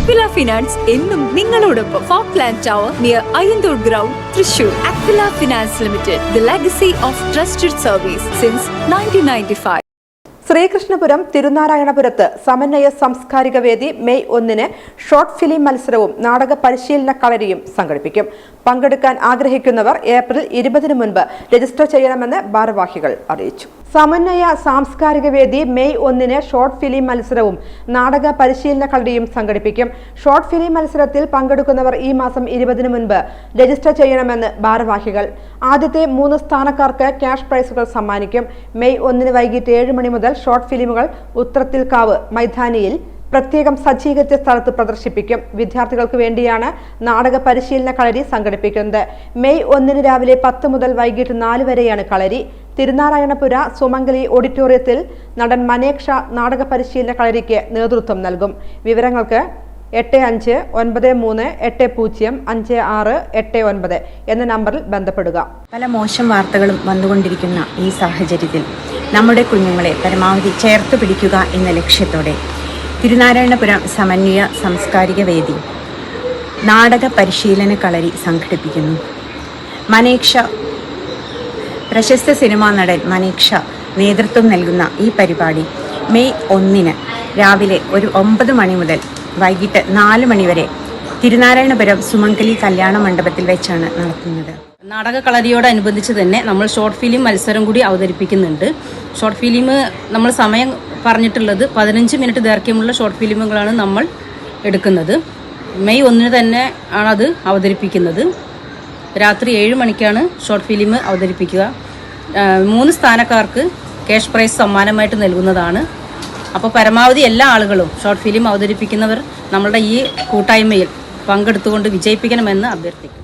Aquila Finance എന്നും നിങ്ങളോടൊപ്പം. Falkland Tower near Ayandur Ground, Thrissur. Aquila Finance Limited, the legacy of trusted service since 1995. Sreekrishnapuram തിരുനാരായണപുരത്ത് സമന്വയ സാംസ്കാരിക വേദി May 1 short film മത്സരവും നാടക പരിശീലന കളരിയും സംഘടിപ്പിക്കും. പങ്കെടുക്കാൻ ആഗ്രഹിക്കുന്നവർ ഏപ്രിൽ 20 മുൻപ് രജിസ്റ്റർ ചെയ്യണമെന്ന് ഭാരവാഹികൾ അറിയിച്ചു. സമന്വയ സാംസ്കാരിക വേദി മെയ് 1 ഷോർട്ട് ഫിലിം മത്സരവും നാടക പരിശീലന കളരിയും സംഘടിപ്പിക്കും. ഷോർട്ട് ഫിലിം മത്സരത്തിൽ പങ്കെടുക്കുന്നവർ ഈ മാസം 20 മുൻപ് രജിസ്റ്റർ ചെയ്യണമെന്ന് ഭാരവാഹികൾ. ആദ്യത്തെ 3 സ്ഥാനക്കാർക്ക് ക്യാഷ് പ്രൈസുകൾ സമ്മാനിക്കും. മെയ് 1 വൈകിട്ട് 7 മണി മുതൽ ഷോർട്ട് ഫിലിമുകൾ ഉത്രത്തിൽക്കാവ് മൈതാനിയിൽ പ്രത്യേകം സജ്ജീകരിച്ച സ്ഥലത്ത് പ്രദർശിപ്പിക്കും. വിദ്യാർത്ഥികൾക്ക് വേണ്ടിയാണ് നാടക പരിശീലന കളരി സംഘടിപ്പിക്കുന്നത്. മെയ് 1 രാവിലെ 10 മുതൽ വൈകിട്ട് 4 വരെയാണ് കളരി. തിരുനാരായണപുര സുമംഗലി ഓഡിറ്റോറിയത്തിൽ നടൻ മനേക്ഷ നാടക പരിശീലന കളരിക്ക് നേതൃത്വം നൽകും. വിവരങ്ങൾക്ക് 8593805689 എന്ന നമ്പറിൽ ബന്ധപ്പെടുക. പല മോശം വാർത്തകളും വന്നുകൊണ്ടിരിക്കുന്ന ഈ സാഹചര്യത്തിൽ നമ്മുടെ കുഞ്ഞുങ്ങളെ പരമാവധി ചേർത്ത് പിടിക്കുക എന്ന ലക്ഷ്യത്തോടെ തിരുനാരായണപുരം സമന്വയ സാംസ്കാരിക വേദി നാടക പരിശീലന കളരി സംഘടിപ്പിക്കുന്നു. മനേക്ഷ പ്രശസ്ത സിനിമാ നടൻ മനേക്ഷ നേതൃത്വം നൽകുന്ന ഈ പരിപാടി മെയ് 1 രാവിലെ 9 മണി മുതൽ വൈകിട്ട് 4 മണി വരെ തിരുനാരായണപുരം സുമംഗലി കല്യാണ മണ്ഡപത്തിൽ വെച്ചാണ് നടത്തുന്നത്. നാടക കളരിയോടനുബന്ധിച്ച് തന്നെ നമ്മൾ ഷോർട്ട് ഫിലിം മത്സരം കൂടി അവതരിപ്പിക്കുന്നുണ്ട്. ഷോർട്ട് ഫിലിം നമ്മൾ സമയം പറഞ്ഞിട്ടുള്ളത് 15 മിനിറ്റ് ദൈർഘ്യമുള്ള ഷോർട്ട് ഫിലിമുകളാണ് നമ്മൾ എടുക്കുന്നത്. മെയ് 1 തന്നെ ആണത് അവതരിപ്പിക്കുന്നത്. രാത്രി 7 മണിക്കാണ് ഷോർട്ട് ഫിലിം അവതരിപ്പിക്കുക. 3 സ്ഥാനക്കാർക്ക് ക്യാഷ് പ്രൈസ് സമ്മാനമായിട്ട് നൽകുന്നതാണ്. അപ്പോൾ പരമാവധി എല്ലാ ആളുകളും ഷോർട്ട് ഫിലിം അവതരിപ്പിക്കുന്നവർ നമ്മളുടെ ഈ കൂട്ടായ്മയിൽ പങ്കെടുത്തുകൊണ്ട് വിജയിപ്പിക്കണമെന്ന് അഭ്യർത്ഥിക്കും.